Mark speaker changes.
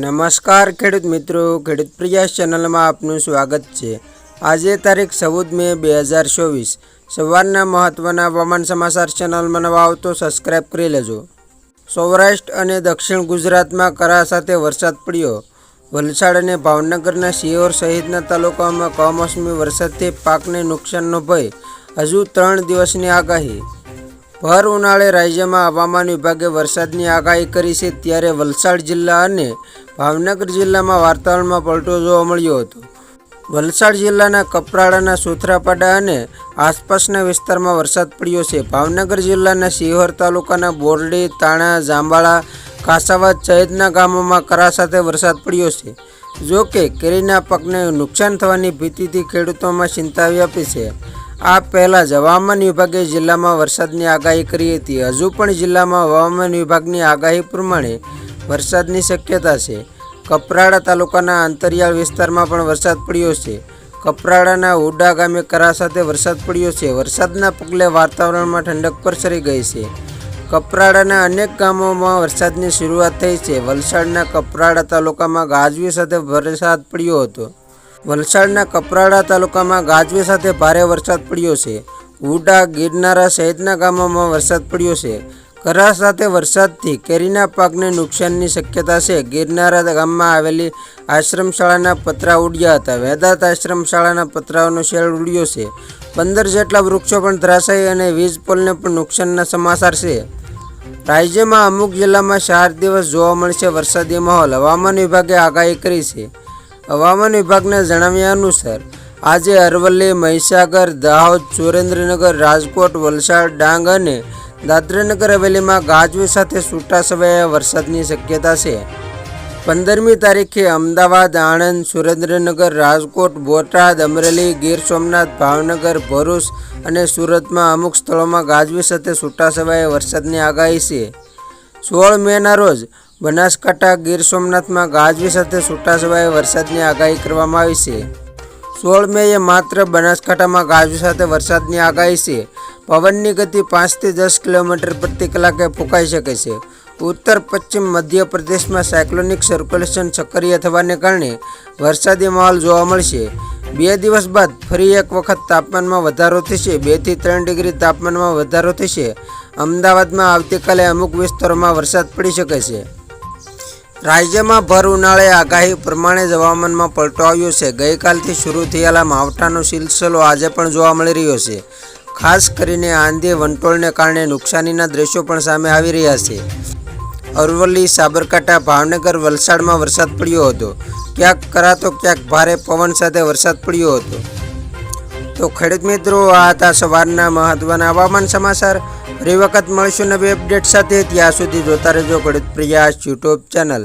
Speaker 1: નમસ્કાર ખેડૂત મિત્રો, ખેડૂત પ્રયાસ ચેનલમાં આપનું સ્વાગત છે। આજે તારીખ 14 મે 2024 સવારના મહત્વના હવામાન સમાચાર ચેનલમાં નવા આવો તો સબસ્ક્રાઇબ કરી લેજો। સૌરાષ્ટ્ર અને દક્ષિણ ગુજરાતમાં કરા સાથે વરસાદ પડ્યો। વલસાડ અને ભાવનગરના સિહોર સહિતના તાલુકાઓમાં કમોસમી વરસાદથી પાકને નુકસાનનો ભય, હજુ 3 દિવસની આગાહી। ભર ઉનાળે રાજ્યમાં હવામાન વિભાગે વરસાદની આગાહી કરી છે, ત્યારે વલસાડ જિલ્લા અને ભાવનગર જિલ્લામાં વાતાવરણમાં પલટો જોવા મળ્યો હતો। વલસાડ જિલ્લાના કપરાડાના સુથરાપાડા અને આસપાસના વિસ્તારમાં વરસાદ પડ્યો છે। ભાવનગર જિલ્લાના સિહોર તાલુકાના બોરડી, તાણા, જાંબાળા, કાસાવાદ સહિતના ગામોમાં કરા સાથે વરસાદ પડ્યો છે। જો કે કેરીના પાકને નુકસાન થવાની ભીતિથી ખેડૂતોમાં ચિંતા વ્યાપી છે। આ પહેલાં જ હવામાન વિભાગે જિલ્લામાં વરસાદની આગાહી કરી હતી। હજુ પણ જિલ્લામાં હવામાન વિભાગની આગાહી પ્રમાણે વરસાદની શક્યતા છે। કપરાડા તાલુકાના અંતરિયાળ વિસ્તારમાં પણ વરસાદ પડ્યો છે। કપરાડાના ઉડા ગામે કરા સાથે વરસાદ પડ્યો છે। વરસાદના પગલે વાતાવરણમાં ઠંડક પ્રસરી ગઈ છે। કપરાડાના અનેક ગામોમાં વરસાદની શરૂઆત થઈ છે। વલસાડના કપરાડા તાલુકામાં ગાજવી સાથે વરસાદ પડ્યો હતો। વલસાડના કપરાડા તાલુકામાં ગાજવી સાથે ભારે વરસાદ પડ્યો છે। ઉડા, ગિરનારા સહિતના ગામોમાં વરસાદ પડ્યો છે। કરા સાથે વરસાદથી કેરીના પાકને નુકસાનની શક્યતા છે। ગિરનારા ગામમાં આવેલી આશ્રમ શાળાના પતરા ઉડ્યા હતા। વેદાંત આશ્રમ શાળાના પતરાઓનો શેડ ઉડ્યો છે। 15 જેટલા વૃક્ષો પણ ધરાશાયી અને વીજ પોલને પણ નુકસાનના સમાચાર છે। રાજ્યમાં અમુક જિલ્લામાં 4 દિવસ જોવા મળશે વરસાદી માહોલ, હવામાન વિભાગે આગાહી કરી છે। હવામાન વિભાગના જણાવ્યા અનુસાર આજે અરવલ્લી, મહીસાગર, દાહોદ, સુરેન્દ્રનગર, રાજકોટ, વલસાડ, ડાંગ અને દાદરાનગર હવેલીમાં ગાજવી સાથે છૂટાછવાયા વરસાદની શક્યતા છે। 15મી તારીખે અમદાવાદ, આણંદ, સુરેન્દ્રનગર, રાજકોટ, બોટાદ, અમરેલી, ગીર સોમનાથ, ભાવનગર, ભરૂચ અને સુરતમાં અમુક સ્થળોમાં ગાજવી સાથે છૂટાછવાયા વરસાદની આગાહી છે। 16 મેના રોજ બનાસકાંઠા, ગીર સોમનાથમાં ગાજવી સાથે છૂટાછવાયા વરસાદની આગાહી કરવામાં આવી છે। 16 મેએ માત્ર બનાસકાંઠામાં ગાજવી સાથે વરસાદની આગાહી છે। પવનની ગતિ 5 થી 10 કિલોમીટર પ્રતિ કલાકે ફૂંકાઈ શકે છે। ઉત્તર પશ્ચિમ મધ્ય પ્રદેશમાં સાયક્લોનિક સર્ક્યુલેશન સક્રિય થવાને કારણે વરસાદી માહોલ જોવા મળશે। 2 દિવસ બાદ ફરી એક વખત તાપમાનમાં વધારો થશે। 2 થી 3 ડિગ્રી તાપમાનમાં વધારો થશે। અમદાવાદમાં આવતીકાલે અમુક વિસ્તારોમાં વરસાદ પડી શકે છે। રાજ્યમાં ભર ઉનાળે આગાહી પ્રમાણે જ હવામાનમાં પલટો આવ્યો છે। ગઈકાલથી શરૂ થયેલા માવઠાનો સિલસિલો આજે પણ જોવા મળી રહ્યો છે। ખાસ કરીને આંધી વંટોળને કારણે નુકસાનીના દ્રશ્યો પણ સામે આવી રહ્યા છે। અરવલ્લી, સાબરકાંઠા, ભાવનગર, વલસાડમાં વરસાદ પડ્યો હતો। ક્યાંક કરા તો ક્યાંક ભારે પવન સાથે વરસાદ પડ્યો હતો। તો ખેડૂત મિત્રો, આ હતા સવારના મહત્વના હવામાન સમાચાર। ફરી વખત મળીશું નવી અપડેટ સાથે। ત્યાં સુધી જોતા રહેજો ખેડૂત પ્રયાસ યુટ્યુબ ચેનલ।